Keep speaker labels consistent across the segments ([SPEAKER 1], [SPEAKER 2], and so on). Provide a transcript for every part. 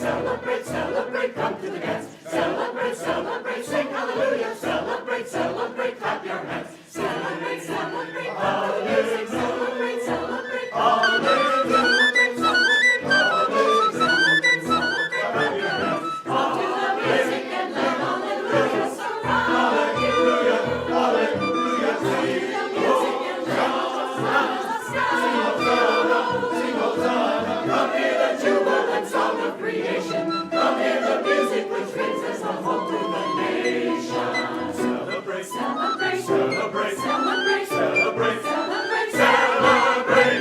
[SPEAKER 1] Celebrate, celebrate, come to the dance. Celebrate, celebrate, sing hallelujah. Celebrate, celebrate, clap your hands. Celebrate, celebrate, come to the music. Celebrate, celebrate, hallelujah. Celebrate, celebrate, hallelujah. Celebrate, celebrate, clap your hands. Come to the music and let hallelujah surround. Hallelujah, hallelujah, sing the music and let Hosanna sound. Sing Hosanna, come hear the jubilant song of creation. Come hear the music which brings us the hope to the nation. Celebrate, celebrate, celebrate, celebrate, celebrate, celebrate, celebrate,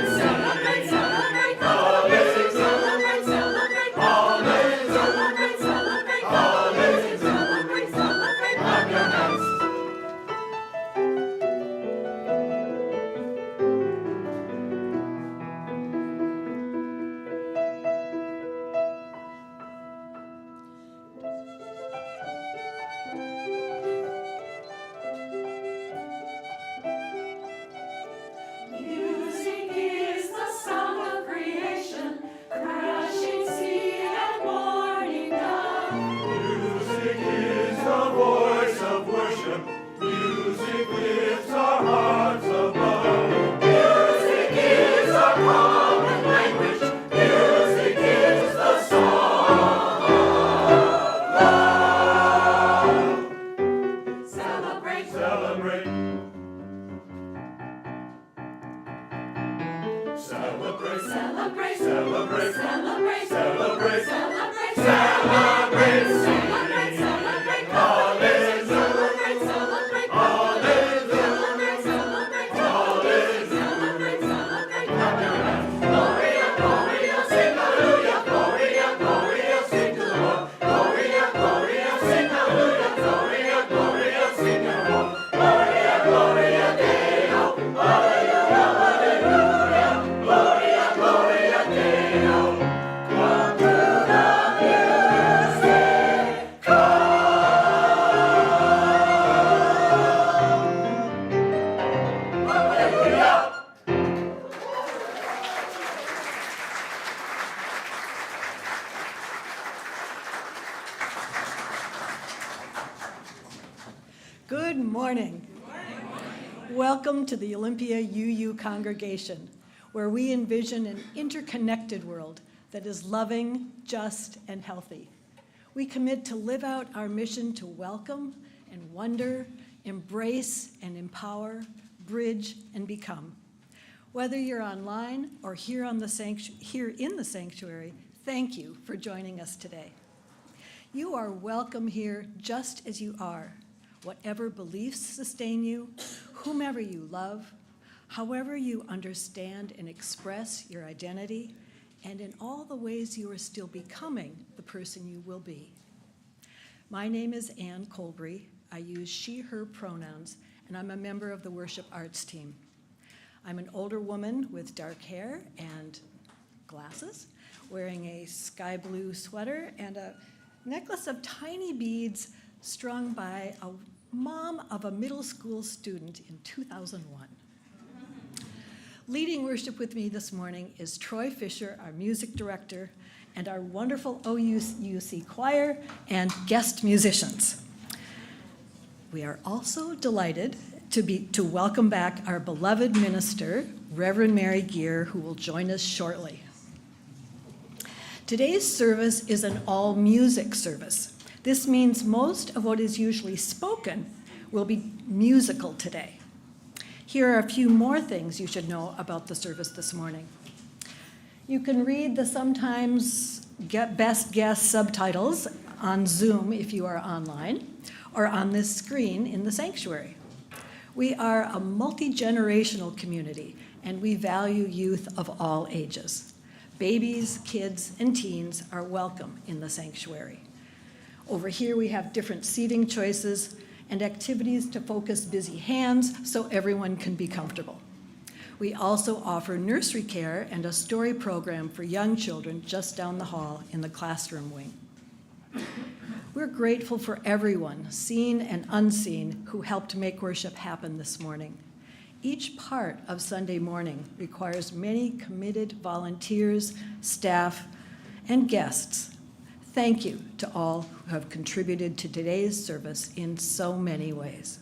[SPEAKER 1] celebrate, celebrate, hallelujah, celebrate, celebrate, hallelujah, celebrate, celebrate, hallelujah, celebrate, celebrate, clap your hands. Music is the sound of creation, crashing sea and morning dawn. Music is the voice of worship. Music lifts our hearts above. Music is our common language. Music is the song of love. Celebrate, celebrate. Celebrate, celebrate, celebrate, celebrate, celebrate, celebrate, celebrate, celebrate, celebrate, hallelujah, celebrate, celebrate, hallelujah, celebrate, celebrate, hallelujah, celebrate, celebrate, clap your hands. Gloria, Gloria, sing hallelujah, Gloria, Gloria, sing to the Lord. Gloria, Gloria, sing hallelujah, Gloria, Gloria, sing to the Lord. Gloria, Gloria, Deo, hallelujah, hallelujah. Gloria, Gloria Deo, come to the music, come. Hallelujah.
[SPEAKER 2] Good morning. Welcome to the Olympia UU congregation, where we envision an interconnected world that is loving, just, and healthy. We commit to live out our mission to welcome and wonder, embrace and empower, bridge and become. Whether you're online or here in the sanctuary, thank you for joining us today. You are welcome here just as you are, whatever beliefs sustain you, whomever you love, however you understand and express your identity, and in all the ways you are still becoming the person you will be. My name is Ann Colbury. I use she, her pronouns, and I'm a member of the worship arts team. I'm an older woman with dark hair and glasses, wearing a sky blue sweater and a necklace of tiny beads strung by a mom of a middle school student in 2001. Leading worship with me this morning is Troy Fisher, our music director, and our wonderful OUUC choir and guest musicians. We are also delighted to welcome back our beloved minister, Reverend Mary Gear, who will join us shortly. Today's service is an all-music service. This means most of what is usually spoken will be musical today. Here are a few more things you should know about the service this morning. You can read the sometimes best guess subtitles on Zoom if you are online, or on this screen in the sanctuary. We are a multi-generational community, and we value youth of all ages. Babies, kids, and teens are welcome in the sanctuary. Over here we have different seating choices and activities to focus busy hands so everyone can be comfortable. We also offer nursery care and a story program for young children just down the hall in the classroom wing. We're grateful for everyone, seen and unseen, who helped make worship happen this morning. Each part of Sunday morning requires many committed volunteers, staff, and guests. Thank you to all who have contributed to today's service in so many ways.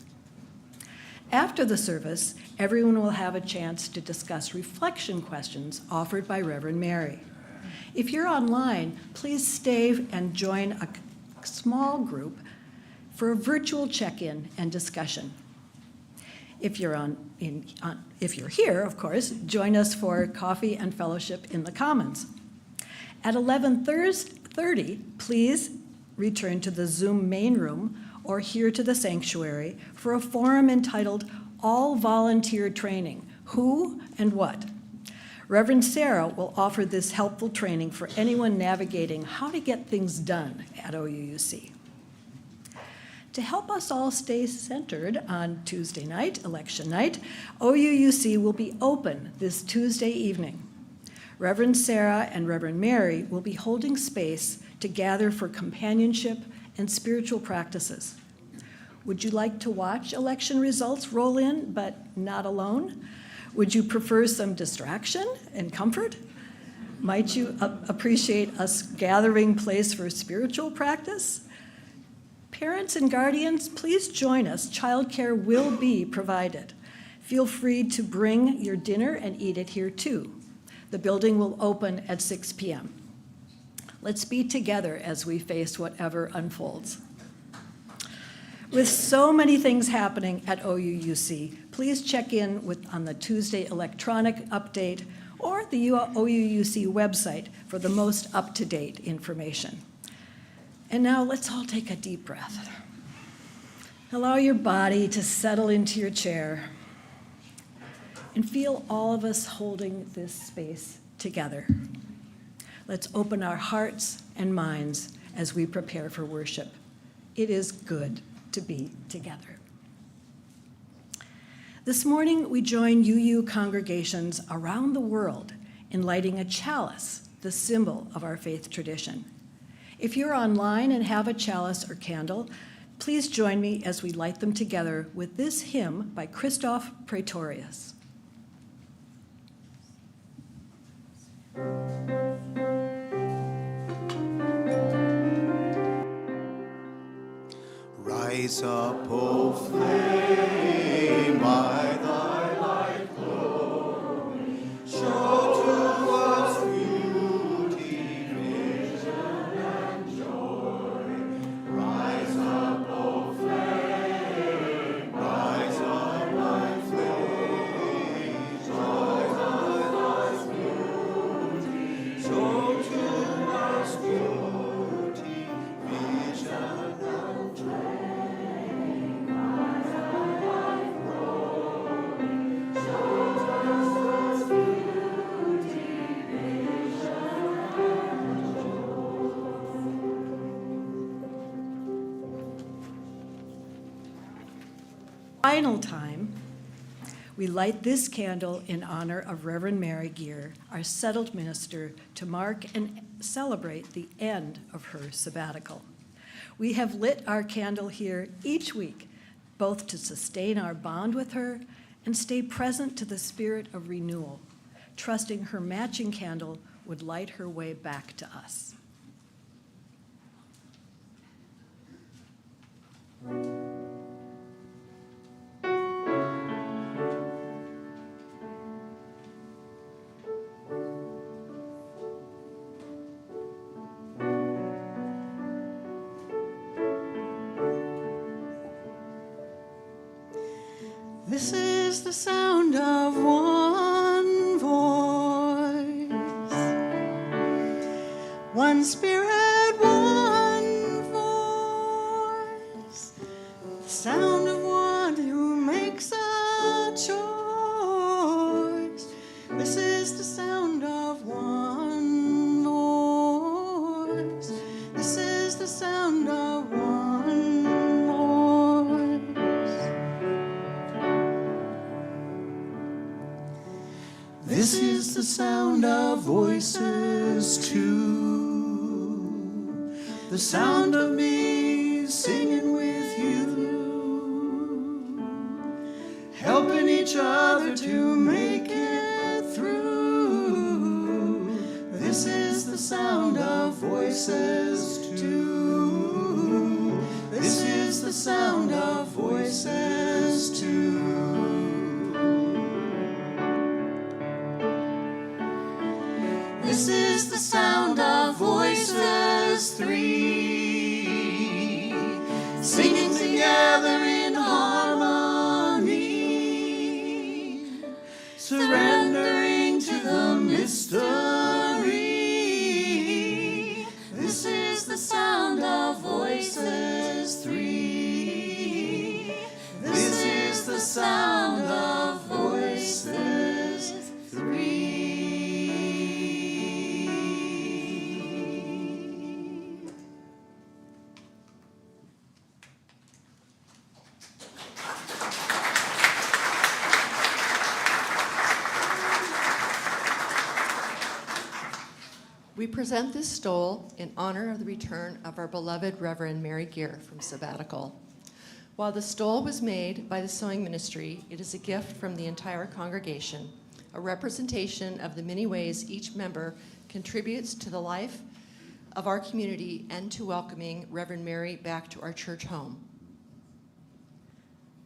[SPEAKER 2] After the service, everyone will have a chance to discuss reflection questions offered by Reverend Mary. If you're online, please stay and join a small group for a virtual check-in and discussion. If you're here, of course, join us for coffee and fellowship in the Commons. At 11:30, please return to the Zoom main room or here to the sanctuary for a forum entitled All Volunteer Training, Who and What. Reverend Sarah will offer this helpful training for anyone navigating how to get things done at OUUC. To help us all stay centered on Tuesday night, election night, OUUC will be open this Tuesday evening. Reverend Sarah and Reverend Mary will be holding space to gather for companionship and spiritual practices. Would you like to watch election results roll in, but not alone? Would you prefer some distraction and comfort? Might you appreciate us gathering place for spiritual practice? Parents and guardians, please join us. Childcare will be provided. Feel free to bring your dinner and eat it here too. The building will open at 6 p.m. Let's be together as we face whatever unfolds. With so many things happening at OUUC, please check in on the Tuesday electronic update or the OUUC website for the most up-to-date information. And now let's all take a deep breath. Allow your body to settle into your chair and feel all of us holding this space together. Let's open our hearts and minds as we prepare for worship. It is good to be together. This morning, we join UU congregations around the world in lighting a chalice, the symbol of our faith tradition. If you're online and have a chalice or candle, please join me as we light them together with this hymn by Christoph Praetorius.
[SPEAKER 3] Rise up, O flame, by thy light glowing, show to us beauty, vision, and joy. Rise up, O flame, rise up, my flame, rise up, beauty, show to us beauty, vision, and joy.
[SPEAKER 2] Final time, we light this candle in honor of Reverend Mary Geer, our settled minister, to mark and celebrate the end of her sabbatical. We have lit our candle here each week, both to sustain our bond with her and stay present to the spirit of renewal, trusting her matching candle would light her way back to us.
[SPEAKER 4] This is the sound of one voice, one spirit, one voice, the sound of one who makes a choice. This is the sound of one voice. This is the sound of one voice. This is the sound of voices too, the sound of me singing with you, helping each other to make it through. This is the sound of voices too. the sound of voices two. This is the sound of voices three, singing together in harmony, surrendering to the mystery. This is the sound of voices three. This is the sound of voices three.
[SPEAKER 5] We present this stole in honor of the return of our beloved Reverend Mary Gear from sabbatical. While the stole was made by the sewing ministry, it is a gift from the entire congregation, a representation of the many ways each member contributes to the life of our community and to welcoming Reverend Mary back to our church home.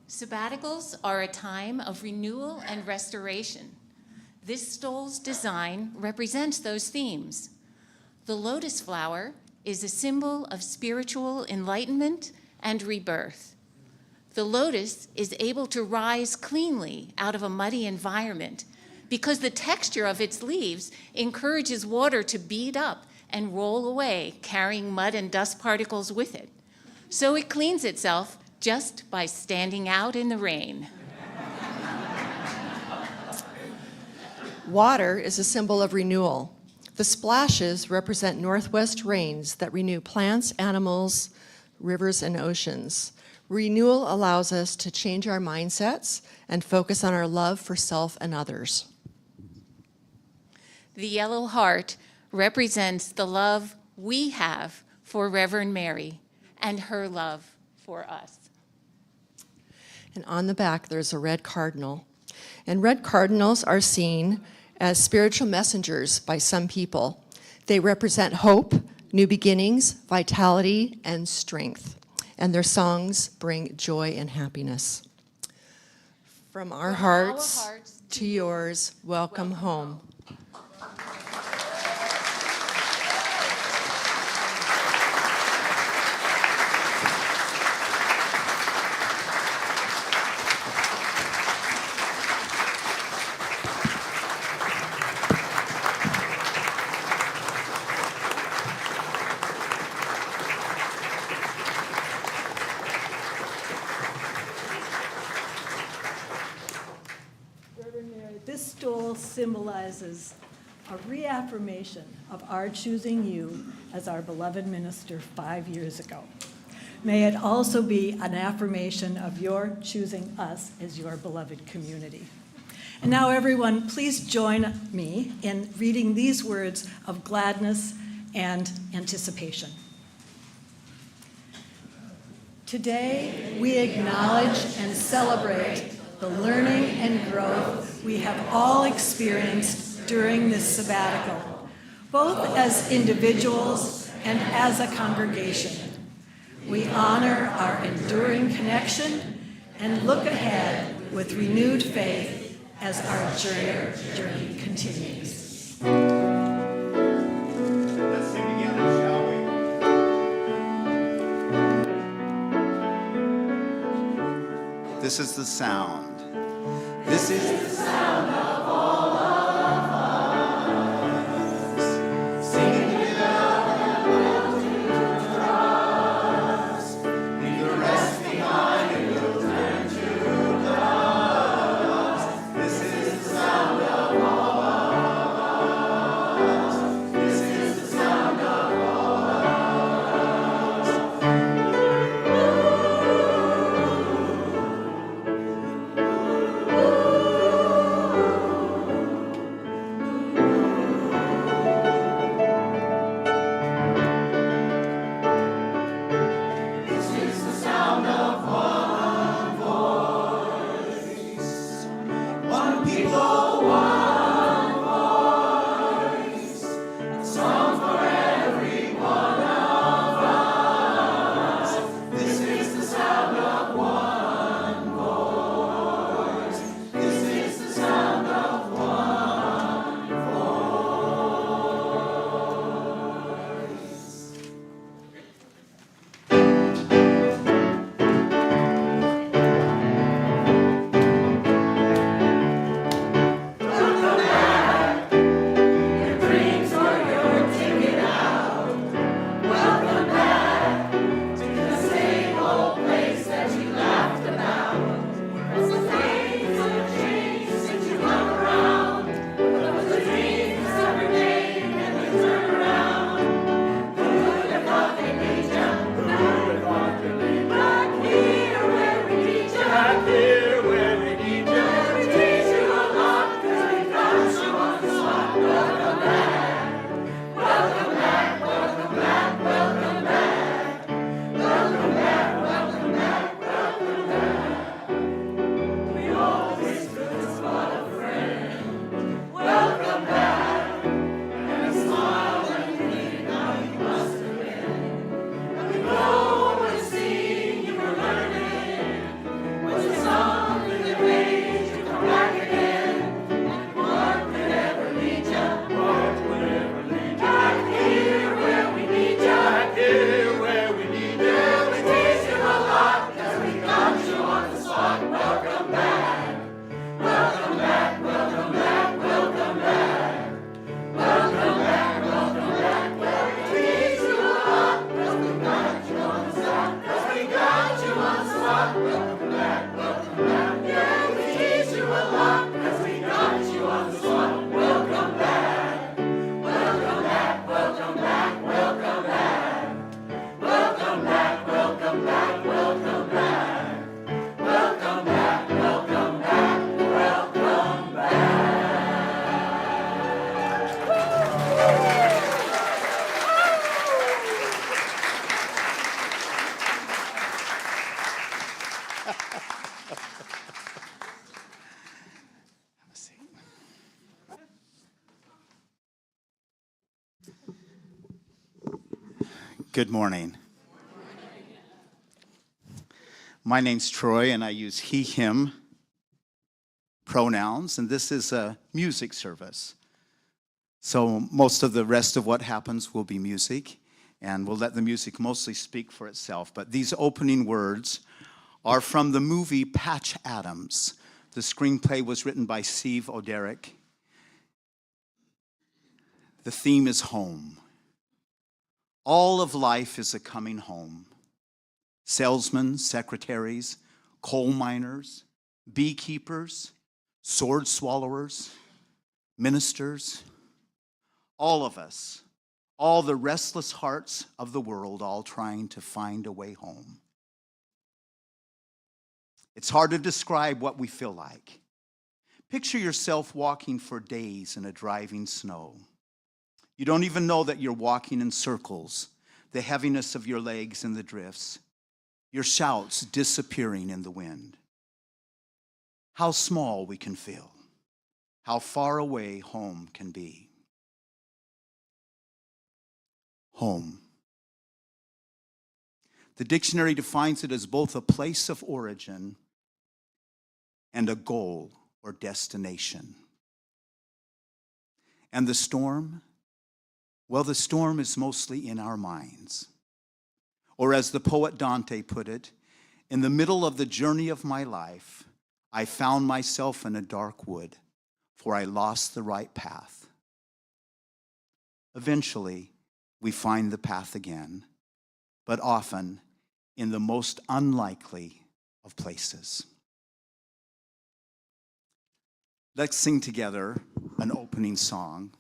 [SPEAKER 6] Sabbaticals are a time of renewal and restoration. This stole's design represents those themes. The lotus flower is a symbol of spiritual enlightenment and rebirth. The lotus is able to rise cleanly out of a muddy environment because the texture of its leaves encourages water to bead up and roll away, carrying mud and dust particles with it. So it cleans itself just by standing out in the rain.
[SPEAKER 5] Water is a symbol of renewal. The splashes represent northwest rains that renew plants, animals, rivers, and oceans. Renewal allows us to change our mindsets and focus on our love for self and others.
[SPEAKER 6] The yellow heart represents the love we have for Reverend Mary and her love for us.
[SPEAKER 5] And on the back, there's a red cardinal. And red cardinals are seen as spiritual messengers by some people. They represent hope, new beginnings, vitality, and strength. And their songs bring joy and happiness. From our hearts to yours, welcome home.
[SPEAKER 2] This stole symbolizes a reaffirmation of our choosing you as our beloved minister 5 years ago. May it also be an affirmation of your choosing us as your beloved community. And now everyone, please join me in reading these words of gladness and anticipation. Today, we acknowledge and celebrate the learning and growth we have all experienced during this sabbatical, both as individuals and as a congregation. We honor our enduring connection and look ahead with renewed faith as our journey continues.
[SPEAKER 3] Let's sing together, shall we? This is the sound. This is the sound of all of us, singing together and building trust. Leave the rest behind and we'll turn to dust. This is the sound of all of us. This is the sound of all of us.
[SPEAKER 7] Good morning. My name's Troy, and I use he, him pronouns, and this is a music service. So most of the rest of what happens will be music, and we'll let the music mostly speak for itself. But these opening words are from the movie Patch Adams. The screenplay was written by Steve O'Derrick. The theme is home. All of life is a coming home. Salesmen, secretaries, coal miners, beekeepers, sword swallowers, ministers, all of us, all the restless hearts of the world, all trying to find a way home. It's hard to describe what we feel like. Picture yourself walking for days in a driving snow. You don't even know that you're walking in circles, the heaviness of your legs in the drifts, your shouts disappearing in the wind. How small we can feel, how far away home can be. Home. The dictionary defines it as both a place of origin and a goal or destination. And the storm? Well, the storm is mostly in our minds. Or as the poet Dante put it, in the middle of the journey of my life, I found myself in a dark wood, for I lost the right path. Eventually, we find the path again, but often in the most unlikely of places. Let's sing together an opening song.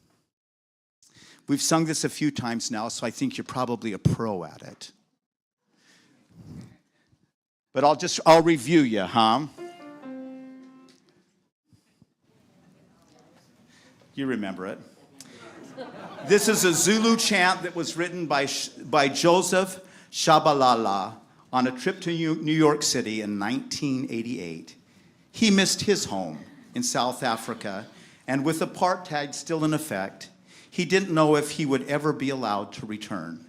[SPEAKER 7] We've sung this a few times now, so I think you're probably a pro at it. But I'll review you, huh? You remember it. This is a Zulu chant that was written by Joseph Shabalala on a trip to New York City in 1988. He missed his home in South Africa, and with apartheid still in effect, he didn't know if he would ever be allowed to return.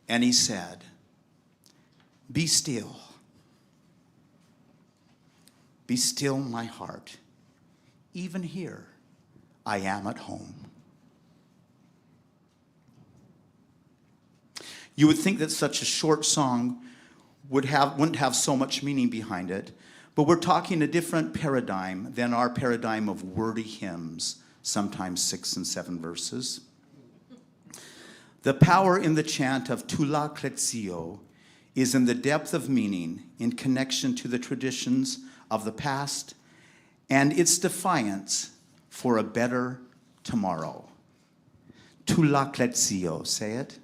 [SPEAKER 7] And he said, "Be still. Be still, my heart. Even here, I am at home." You would think that such a short song wouldn't have so much meaning behind it, but we're talking a different paradigm than our paradigm of wordy hymns, sometimes 6 and 7 verses. The power in the chant of Tula Kletsio is in the depth of meaning in connection to the traditions of the past and its defiance for a better tomorrow. Tula Kletsio, say it.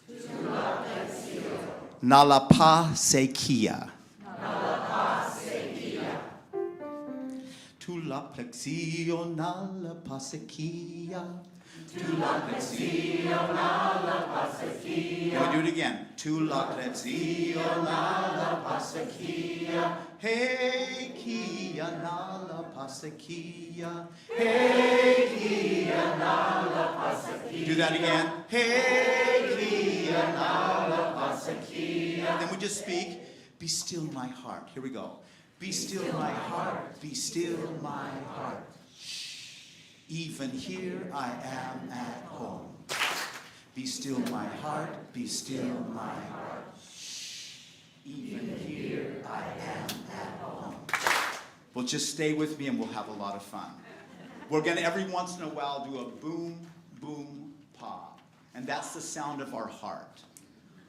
[SPEAKER 7] Tula Kletsio. Nalapa Sekia. Nalapa Sekia. Tula Kletsio, Nalapa Sekia. Tula Kletsio, Nalapa Sekia. Can we do it again? Tula Kletsio, Nalapa Sekia. Hey, Kia, Nalapa Sekia. Hey, Kia, Nalapa Sekia. Do that again. Hey, Kia, Nalapa Sekia. Then we just speak, "Be still my heart." Here we go. Be still my heart. Be still my heart. Even here I am at home. Be still my heart, be still my heart. Even here I am at home. Well, just stay with me and we'll have a lot of fun. We're going to every once in a while do a boom, boom, pa. And that's the sound of our heart.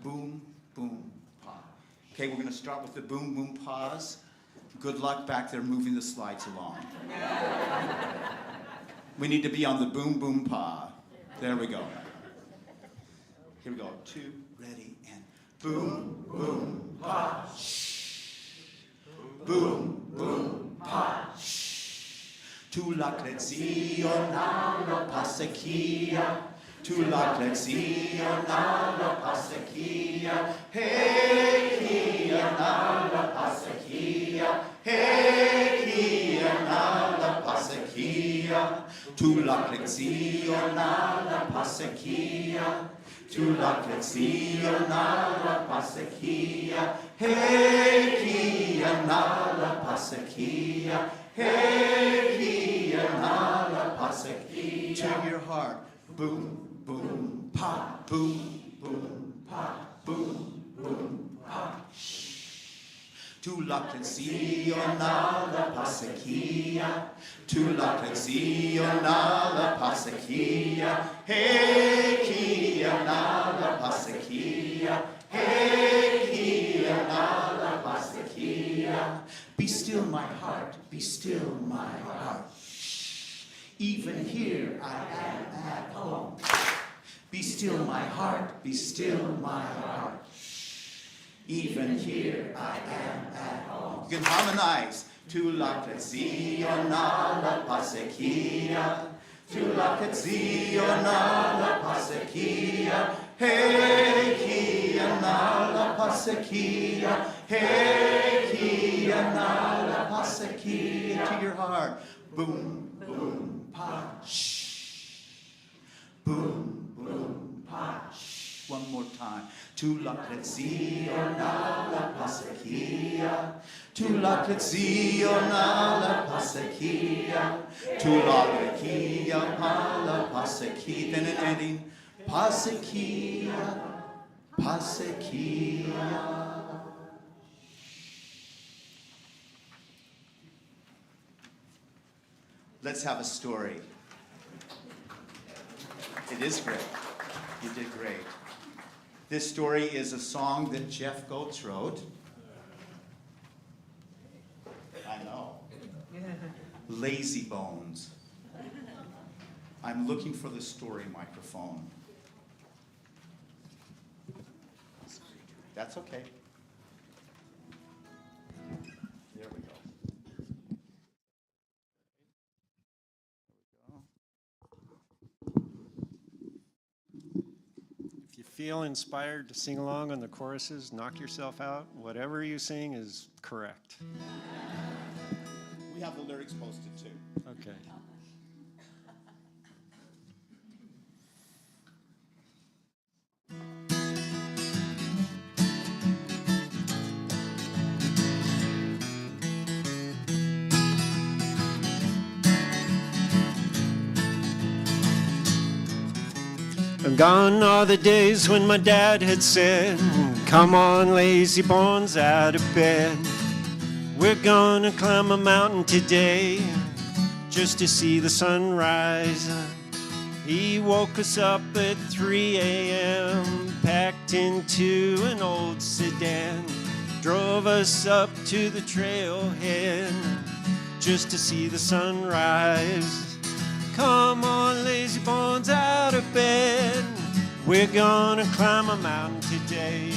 [SPEAKER 7] Boom, boom, pa. Okay, we're going to start with the boom, boom, pause. Good luck back there moving the slides along. We need to be on the boom, boom, pa. There we go. Here we go. 2, ready, and boom, boom, pa. Shh. Boom, boom, pa. Shh. Tula Kletsio, Nalapa Sekia. Tula Kletsio, Nalapa Sekia. Hey, Kia, Nalapa Sekia. Hey, Kia, Nalapa Sekia. Tulakletzio nala pasekia. Tulakletzio nala pasekia. Hey, kia nala pasekia. Hey, kia nala pasekia. To your heart. Boom, boom, pop, boom, boom, pop, boom, boom, pop. Tulakletzio nala pasekia. Tulakletzio nala pasekia. Hey, kia nala pasekia. Hey, kia nala pasekia. Be still, my heart. Be still, my heart. Even here I am at home. Be still, my heart. Be still, my heart. Even here I am at home. You can harmonize. Tulakletzio nala pasekia. Tulakletzio nala pasekia. Hey, kia nala pasekia. Hey, kia nala pasekia. To your heart. Boom, boom, pa, shh. Boom, boom, pa, shh. One more time. Tulakletzio nala pasekia. Tulakletzio nala pasekia. Tulakletzio nala pasekia. Then an ending. Pasekia. Pasekia. Let's have a story. It is great. You did great. This story is a song that Jeff Goetz wrote. I know. Lazy Bones. I'm looking for the story microphone. That's okay. There we go.
[SPEAKER 8] If you feel inspired to sing along on the choruses, knock yourself out. Whatever you sing is correct.
[SPEAKER 7] We have the lyrics posted too.
[SPEAKER 8] Okay. Gone are the days when my dad had said, "Come on, lazy bones, out of bed. We're gonna climb a mountain today just to see the sunrise." He woke us up at 3 a.m., packed into an old sedan, drove us up to the trailhead just to see the sunrise. Come on, lazy bones, out of bed. We're gonna climb a mountain today.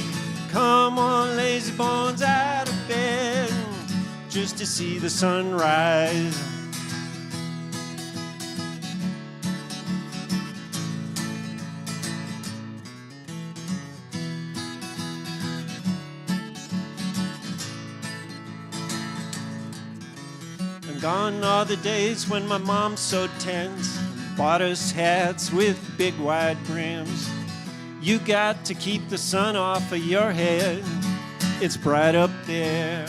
[SPEAKER 8] Come on, lazy bones, out of bed just to see the sunrise. And gone are the days when my mom sewed tents, bought us hats with big wide brims. You got to keep the sun off of your head, it's bright up there.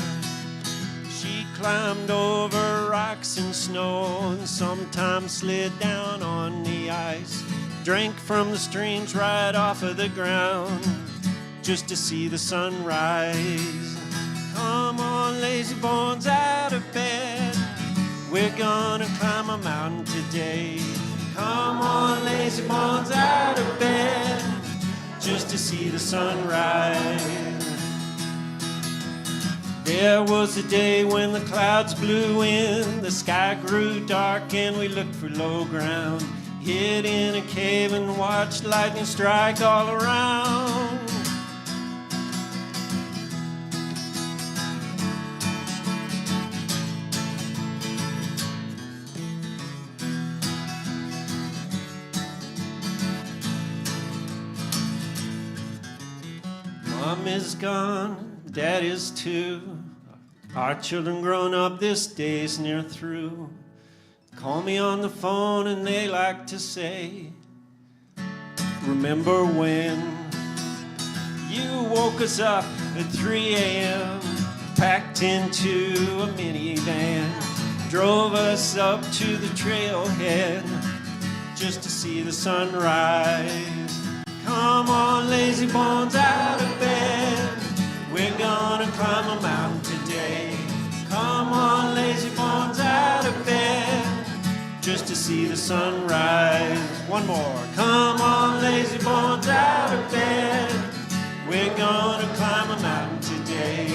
[SPEAKER 8] She climbed over rocks and snow and sometimes slid down on the ice, drank from the streams right off of the ground just to see the sunrise. Come on, lazy bones, out of bed. We're gonna climb a mountain today. Come on, lazy bones, out of bed just to see the sunrise. There was a day when the clouds blew in, the sky grew dark and we looked for low ground, hid in a cave and watched lightning strike all around. Mom is gone, Dad is too. Our children grown up, this day's near through. call me on the phone and they like to say, remember when you woke us up at 3 a.m., packed into a minivan, drove us up to the trailhead just to see the sunrise. Come on, lazy bones, out of bed. We're gonna climb a mountain today. Come on, lazy bones, out of bed just to see the sunrise. One more. Come on, lazy bones, out of bed. We're gonna climb a mountain today.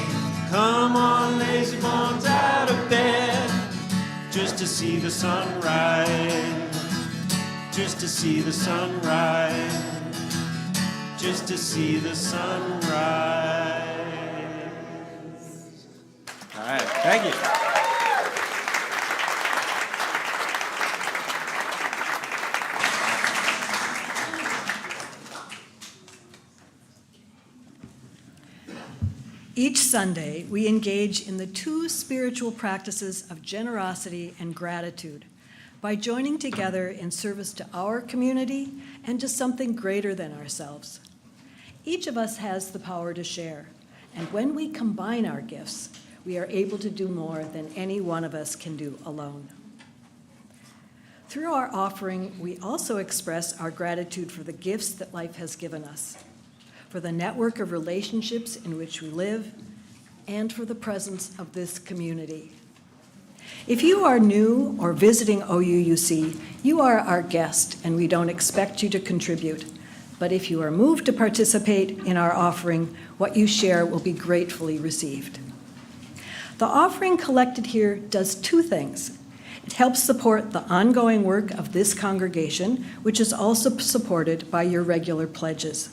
[SPEAKER 8] Come on, lazy bones, out of bed just to see the sunrise. Just to see the sunrise. Just to see the sunrise. All right, thank you.
[SPEAKER 2] Each Sunday, we engage in the two spiritual practices of generosity and gratitude by joining together in service to our community and to something greater than ourselves. Each of us has the power to share, and when we combine our gifts, we are able to do more than any one of us can do alone. Through our offering, we also express our gratitude for the gifts that life has given us, for the network of relationships in which we live, and for the presence of this community. If you are new or visiting OUUC, you are our guest, and we don't expect you to contribute. But if you are moved to participate in our offering, what you share will be gratefully received. The offering collected here does two things. It helps support the ongoing work of this congregation, which is also supported by your regular pledges.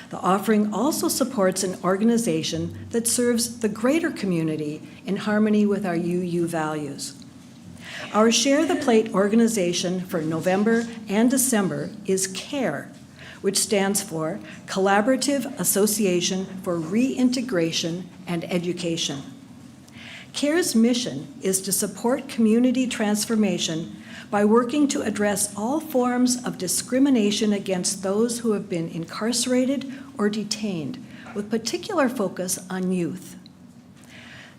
[SPEAKER 2] The offering also supports an organization that serves the greater community in harmony with our UU values. Our Share the Plate organization for November and December is CARE, which stands for Collaborative Association for Reintegration and Education. CARE's mission is to support community transformation by working to address all forms of discrimination against those who have been incarcerated or detained, with particular focus on youth.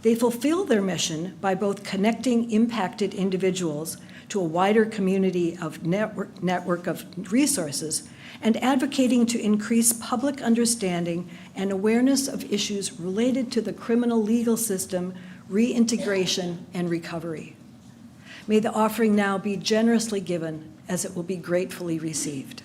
[SPEAKER 2] They fulfill their mission by both connecting impacted individuals to a wider community of network of resources and advocating to increase public understanding and awareness of issues related to the criminal legal system, reintegration, and recovery. May the offering now be generously given, as it will be gratefully received.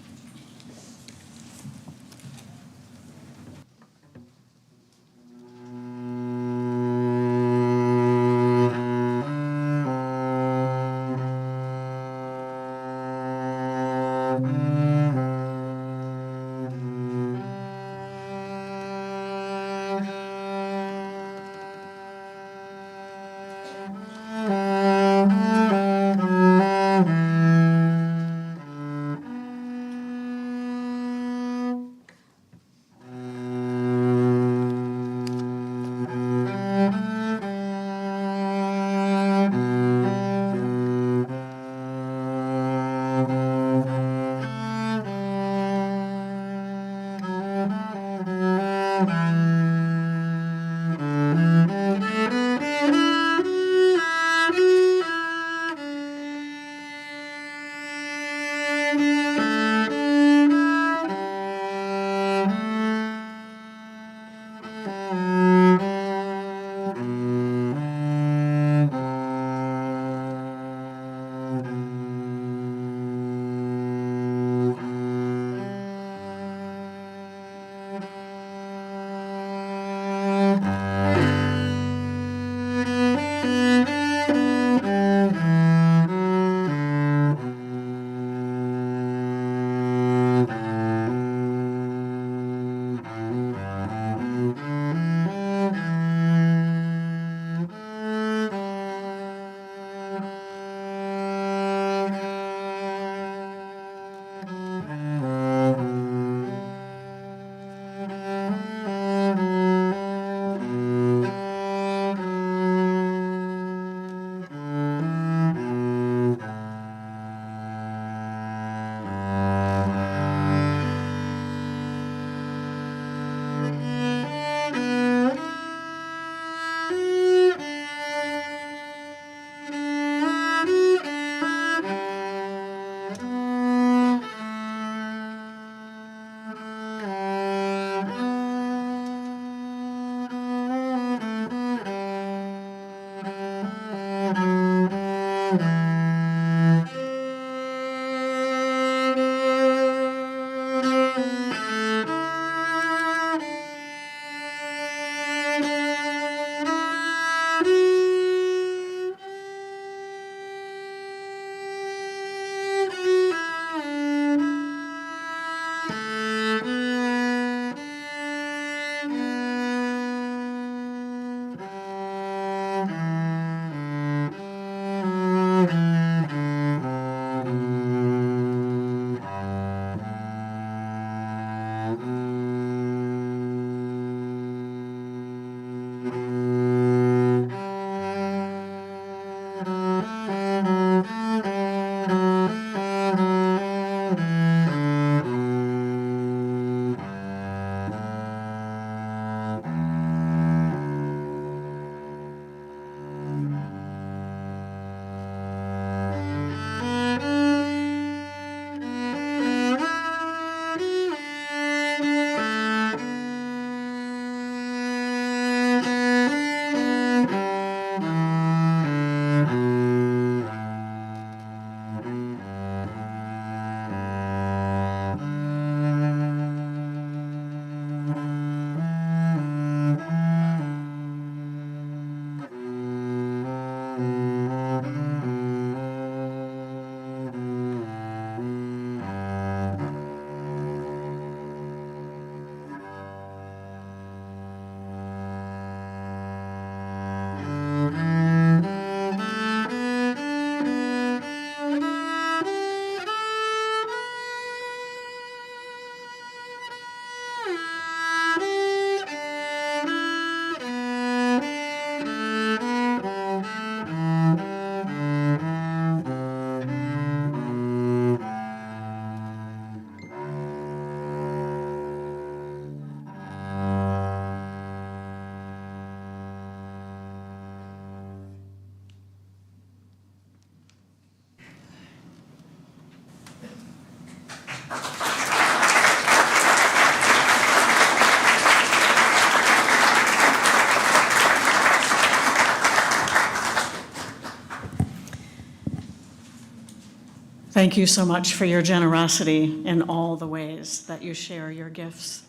[SPEAKER 4] thank you so much for your generosity in all the ways that you share your gifts.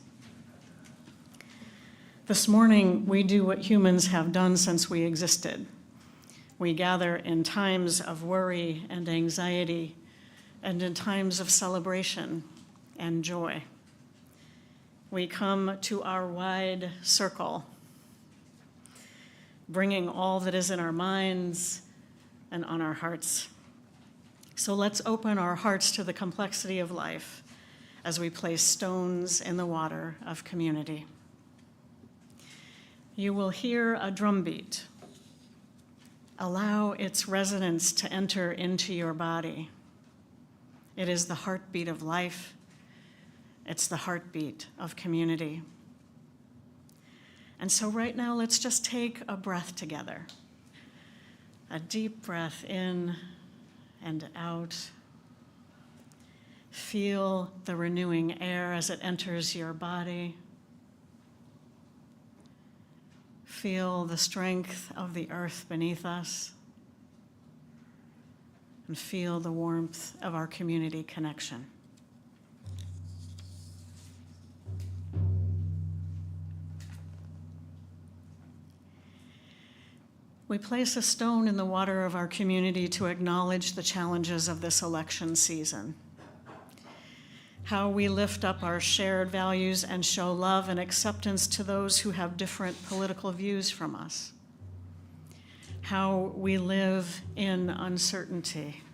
[SPEAKER 4] This morning, we do what humans have done since we existed. We gather in times of worry and anxiety, and in times of celebration and joy. We come to our wide circle, bringing all that is in our minds and on our hearts. So let's open our hearts to the complexity of life as we place stones in the water of community. You will hear a drumbeat. Allow its resonance to enter into your body. It is the heartbeat of life. It's the heartbeat of community. And so right now, let's just take a breath together. A deep breath in and out. Feel the renewing air as it enters your body. Feel the strength of the earth beneath us. And feel the warmth of our community connection. We place a stone in the water of our community to acknowledge the challenges of this election season. How we lift up our shared values and show love and acceptance to those who have different political views from us. How we live in uncertainty.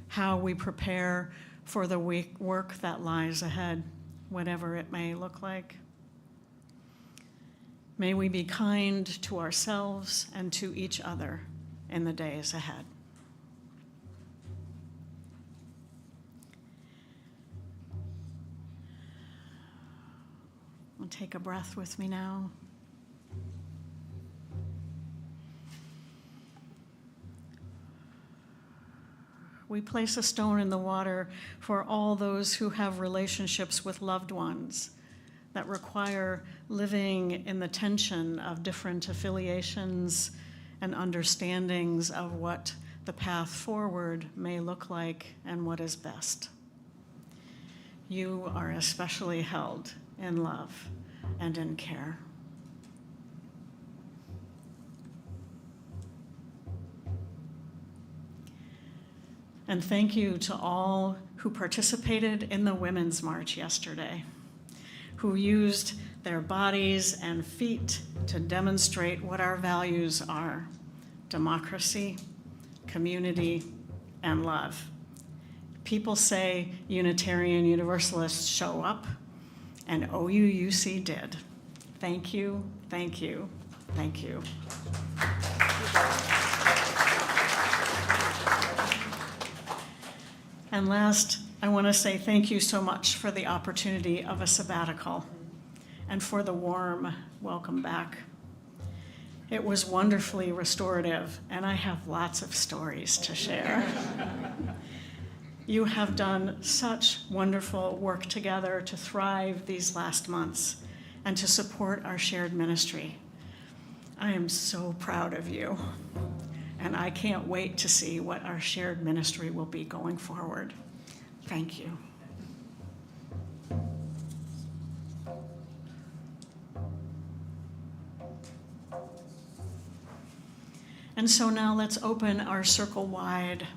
[SPEAKER 4] How we prepare for the work that lies ahead, whatever it may look like. May we be kind to ourselves and to each other in the days ahead. Take a breath with me now. We place a stone in the water for all those who have relationships with loved ones that require living in the tension of different affiliations and understandings of what the path forward may look like and what is best. You are especially held in love and in care. And thank you to all who participated in the Women's March yesterday, who used their bodies and feet to demonstrate what our values are: democracy, community, and love. People say Unitarian Universalists show up, and OUUC did. Thank you, thank you, thank you. And last, I want to say thank you so much for the opportunity of a sabbatical and for the warm welcome back. It was wonderfully restorative, and I have lots of stories to share. You have done such wonderful work together to thrive these last months and to support our shared ministry. I am so proud of you, and I can't wait to see what our shared ministry will be going forward. Thank you. And so now let's open our circle wide.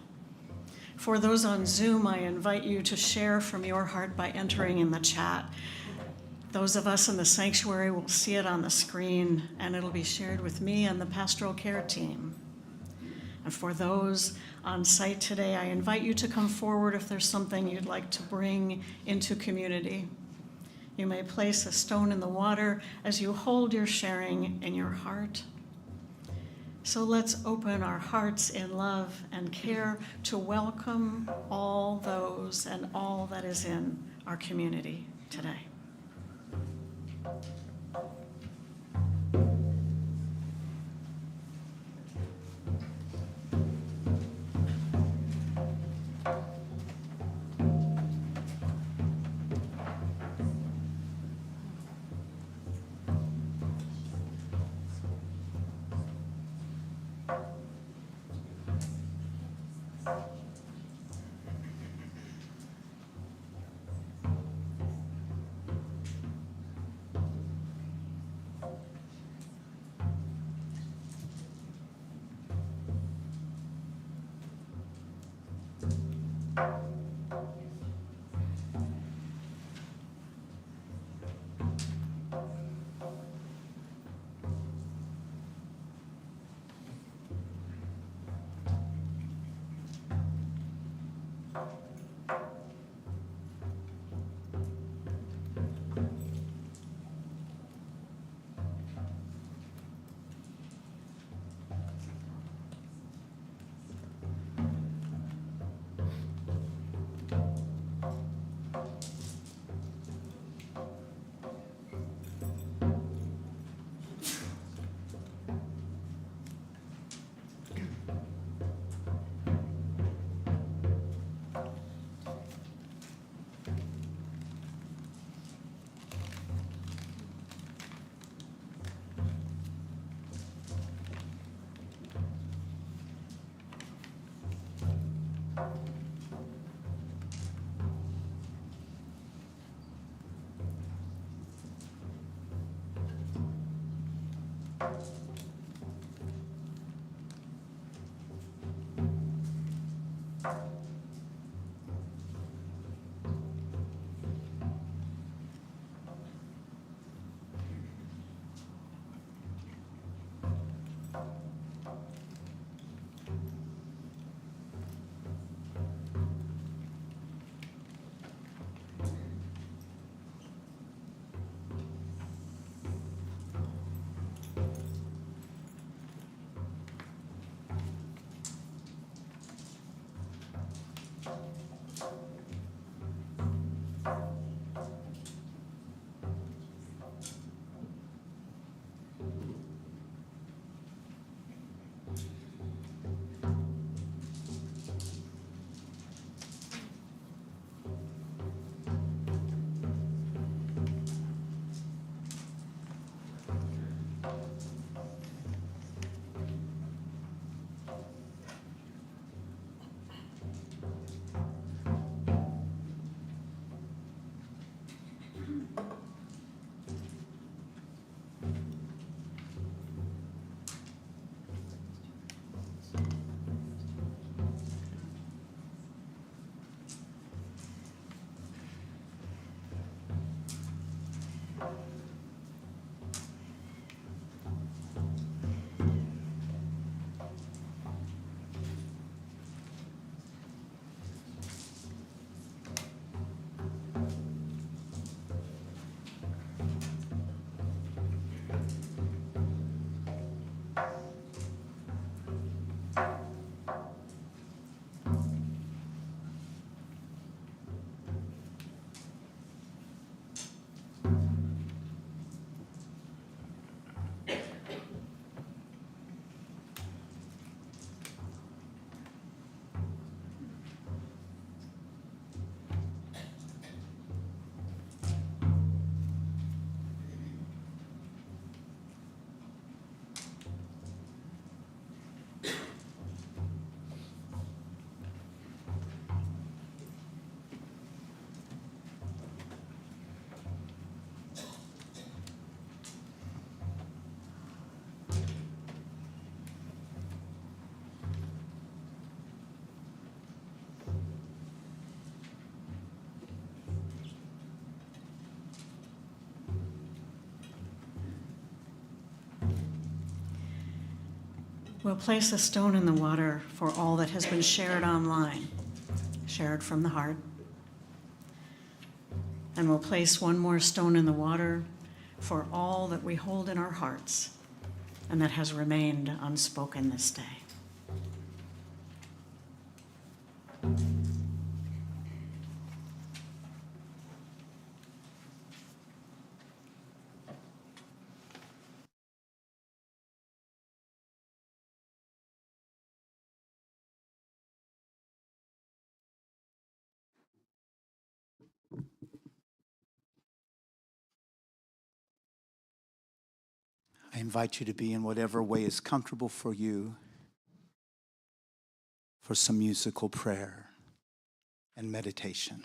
[SPEAKER 4] For those on Zoom, I invite you to share from your heart by entering in the chat. Those of us in the sanctuary will see it on the screen, and it'll be shared with me and the pastoral care team. And for those on site today, I invite you to come forward if there's something you'd like to bring into community. You may place a stone in the water as you hold your sharing in your heart. So let's open our hearts in love and care to welcome all those and all that is in our community today. We'll place a stone in the water for all that has been shared online, shared from the heart. And we'll place one more stone in the water for all that we hold in our hearts and that has remained unspoken this day.
[SPEAKER 7] I invite you to be in whatever way is comfortable for you for some musical prayer and meditation.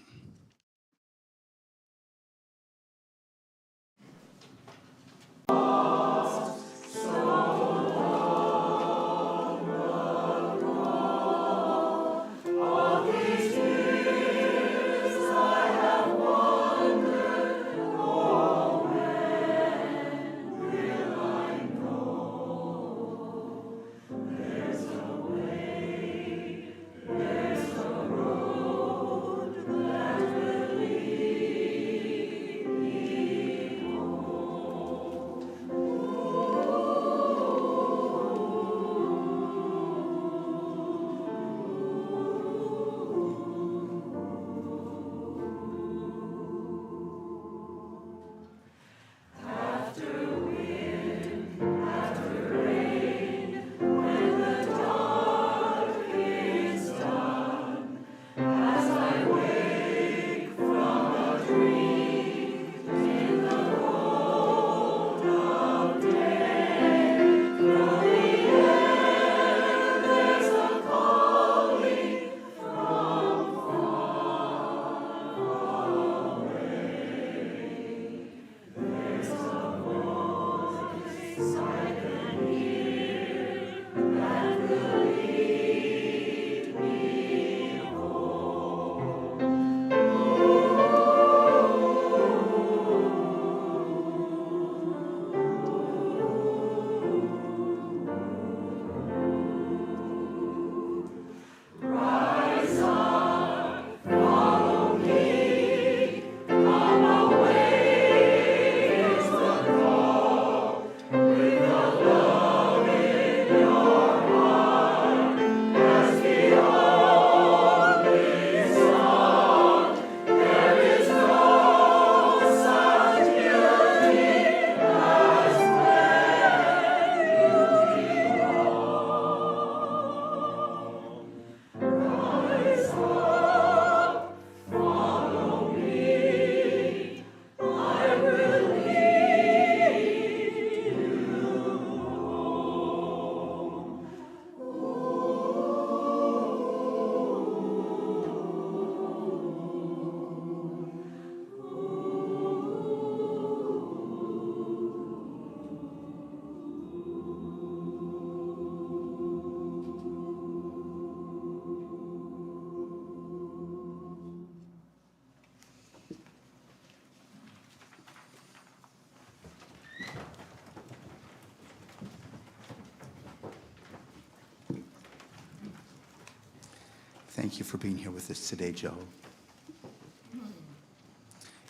[SPEAKER 7] Thank you for being here with us today, Joe.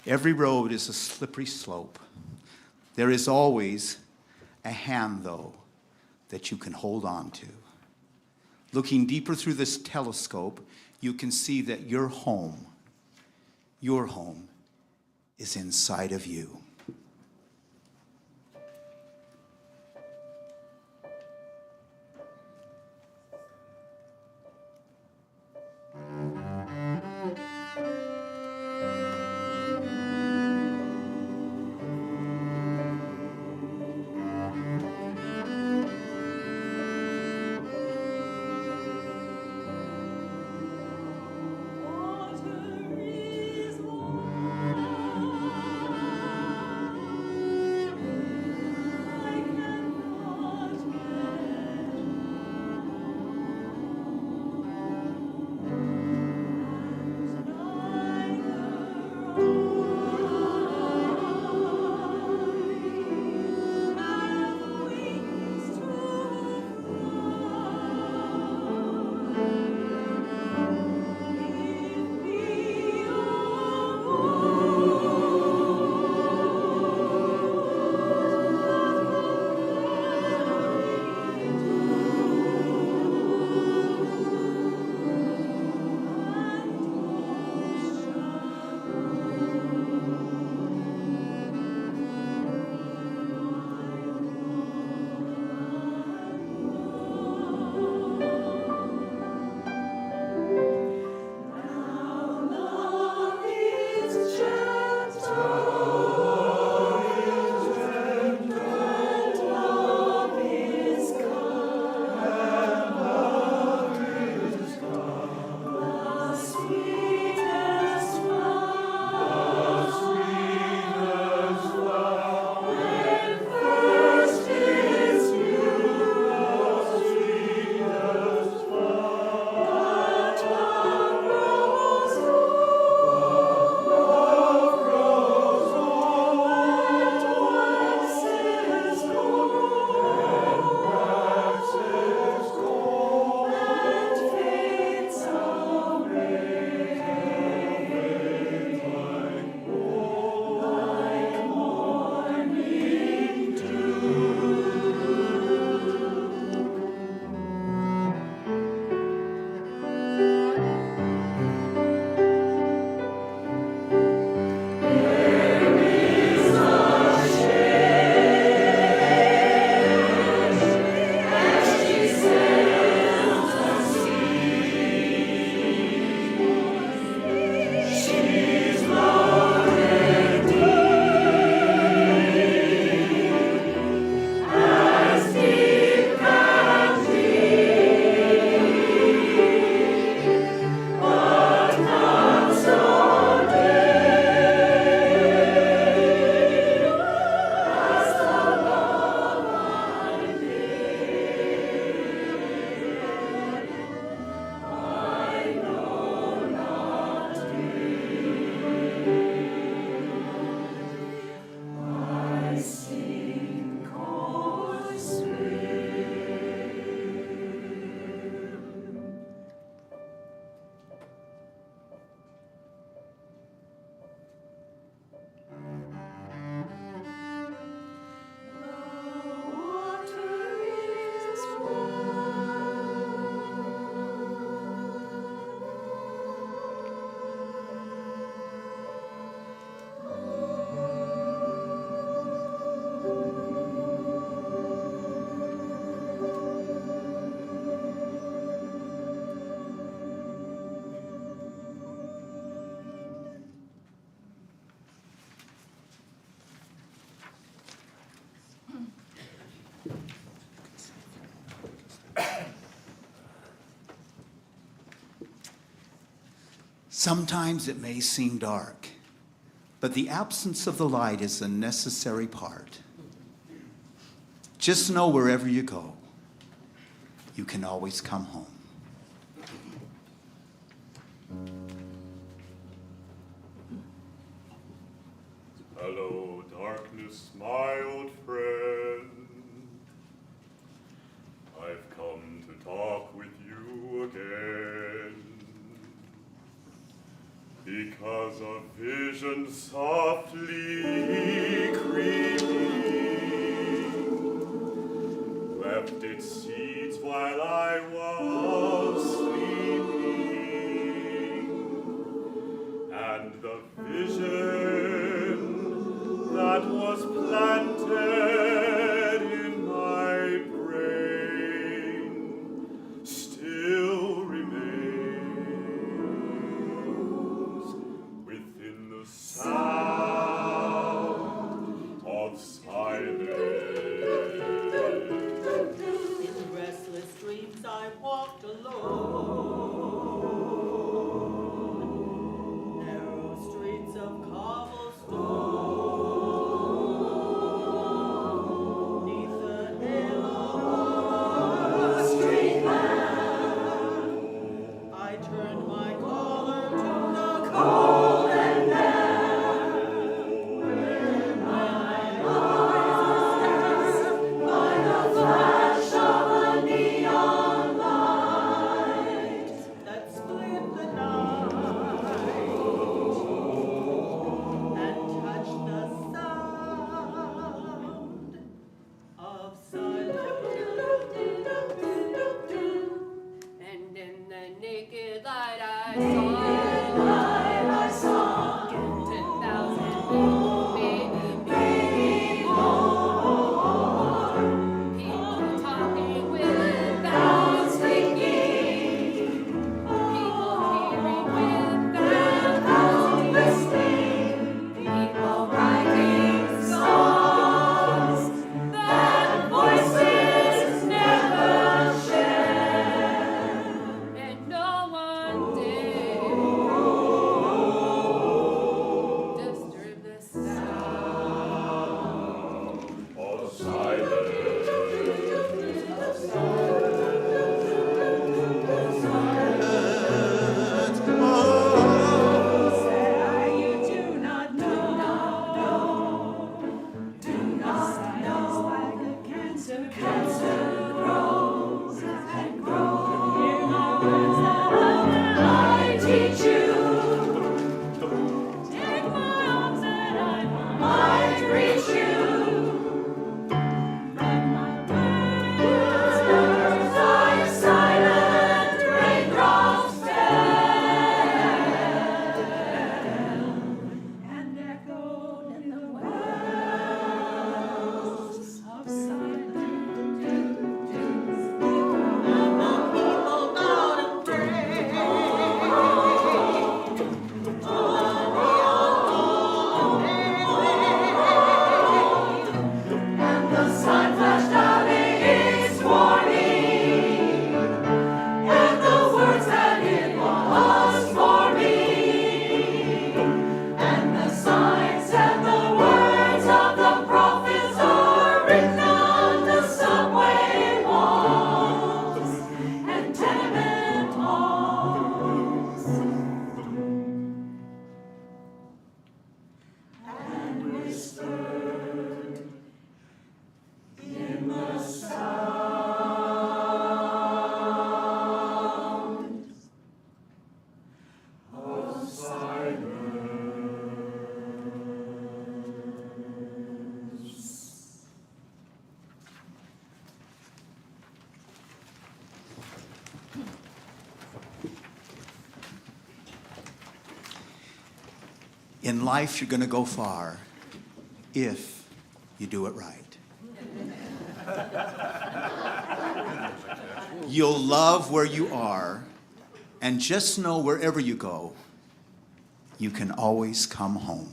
[SPEAKER 7] Every road is a slippery slope. There is always a hand, though, that you can hold on to. Looking deeper through this telescope, you can see that your home is inside of you. Sometimes it may seem dark, but the absence of the light is a necessary part. Just know wherever you go, you can always come home.
[SPEAKER 9] Hello, darkness, my old friend. I've come to talk with you again. Because a vision softly creeping left its seeds while I was sleeping. And the vision that was planted in my brain still remains within the sound of silence.
[SPEAKER 10] In restless dreams I walked alone. Narrow streets of cobblestone. Neath the halo of a street lamp, I turned my collar to the cold and damp. When my eyes were stabbed by the flash of a neon light that split the night and touched the sound of silence. And in the naked light I saw 10,000 people, maybe more. People talking without speaking. People hearing without listening. People writing songs that voices never share. And no one dare disturb the sound
[SPEAKER 9] Of silence.
[SPEAKER 10] you do not know. Do not know like a cancer grows and grows. Hear my words that I teach you. Take my arms that I might reach you. But my words are silent raindrops fell and echoed in the wells of silence. And the people bowed and prayed. And the sun flashed out its warning, and the words that it was for me, and the signs and the words of the prophets are written on the subway walls and tenement halls. And whispered in the sound of silence.
[SPEAKER 7] In life, you're going to go far if you do it right. You'll love where you are, and just know wherever you go, you can always come home.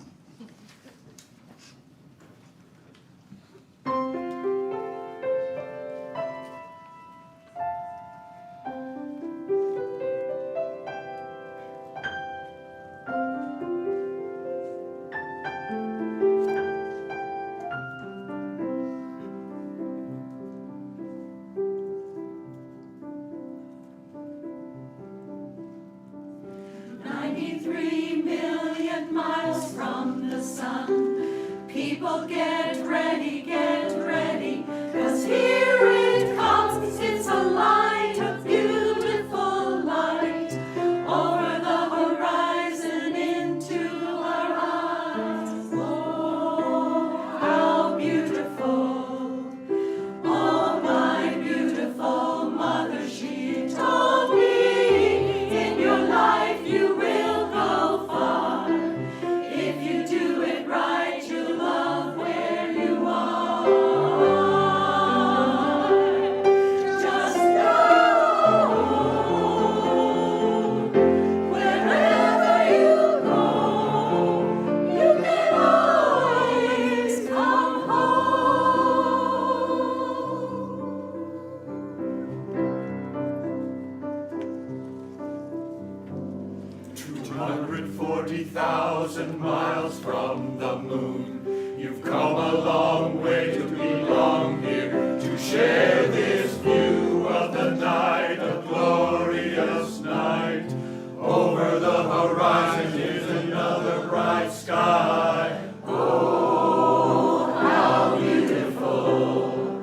[SPEAKER 3] moon. You've come a long way to belong here, to share this view of the night, a glorious night. Over the horizon is another bright sky. Oh, how beautiful.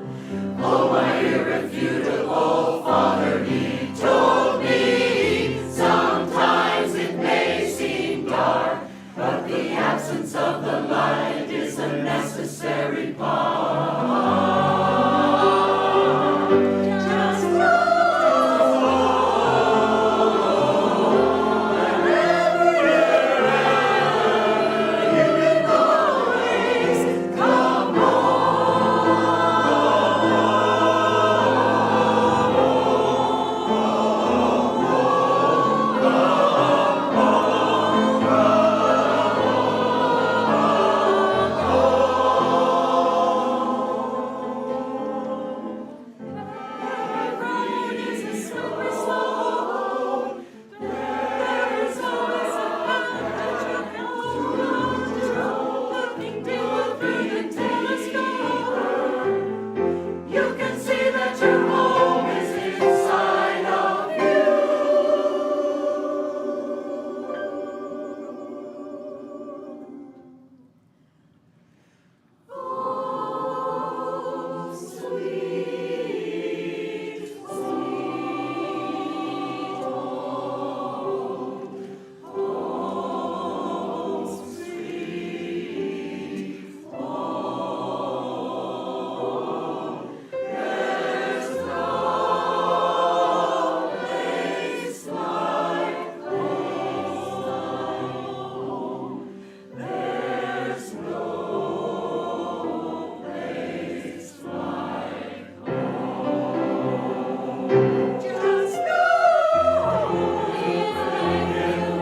[SPEAKER 3] Oh, my irrefutable Father, He told me, sometimes it may seem dark, but the absence of the light is a necessary part. Just you can see that your home is inside of you. Oh, sweet, sweet home. Oh, sweet home. There's no place like home. There's no place like home. Just know even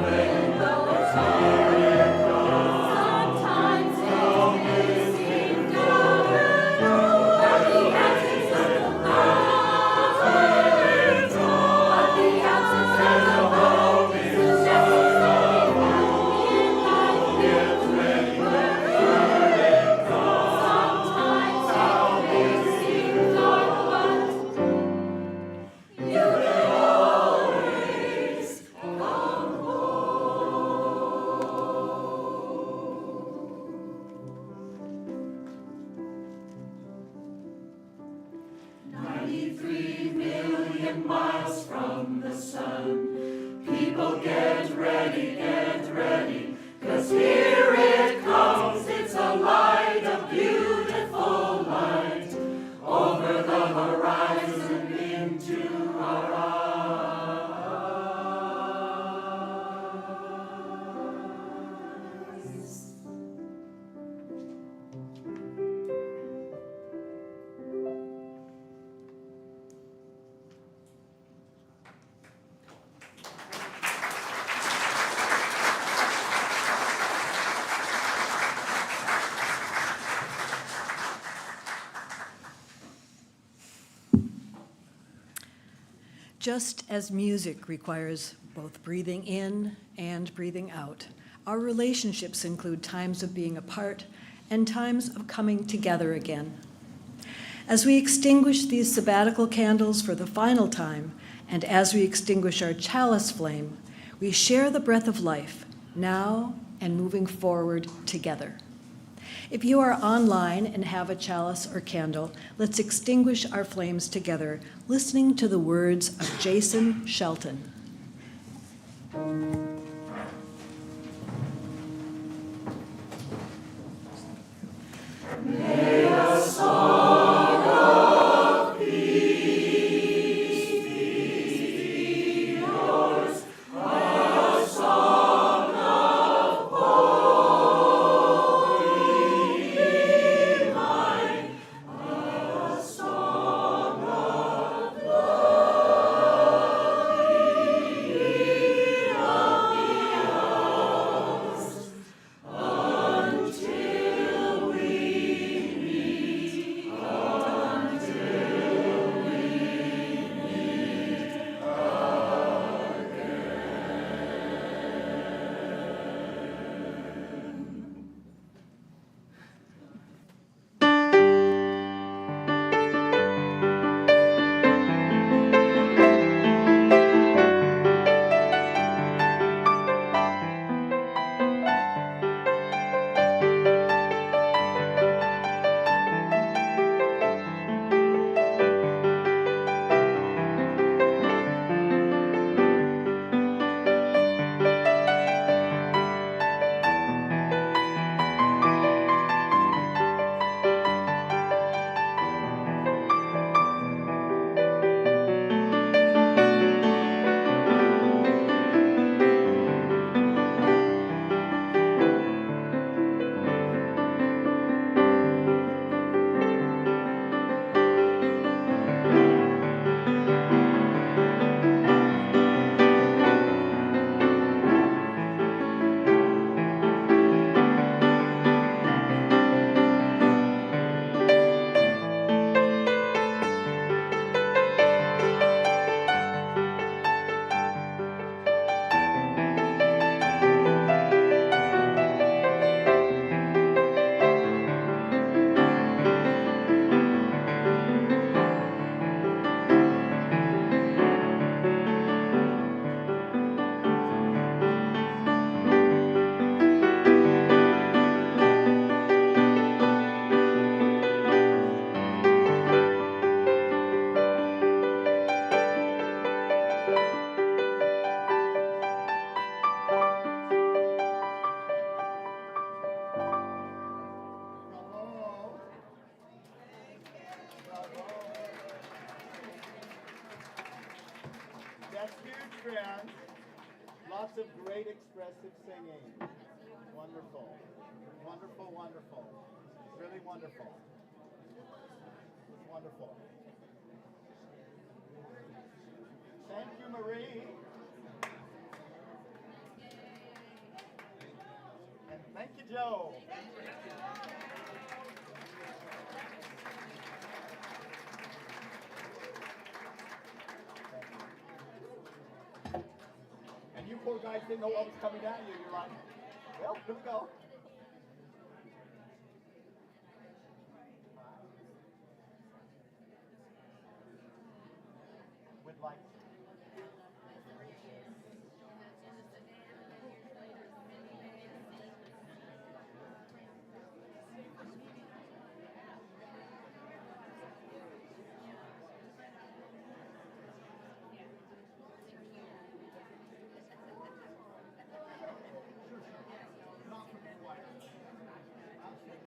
[SPEAKER 3] when those hard sometimes it may seem dark, but the absence of the light, but the absence of the hope is necessary in life. When we're hurting, sometimes it may seem dark, but you can always come home. 93 million miles from the sun. People get ready, 'cause here it comes. It's a light, a beautiful light, over the horizon into our eyes.
[SPEAKER 2] Just as music requires both breathing in and breathing out, our relationships include times of being apart and times of coming together again. As we extinguish these sabbatical candles for the final time, and as we extinguish our chalice flame, we share the breath of life, now and moving forward together. If you are online and have a chalice or candle, let's extinguish our flames together, listening to the words of Jason Shelton.
[SPEAKER 3] May a song of peace be yours, a song of hope be mine, a song of love be
[SPEAKER 11] your hands. Lots of great expressive singing. Wonderful. Wonderful, wonderful. Really wonderful. It's wonderful. Thank you, Marie. And thank you, Joe. And you poor guys didn't know what was coming at you. You're like, well, here we go. Would like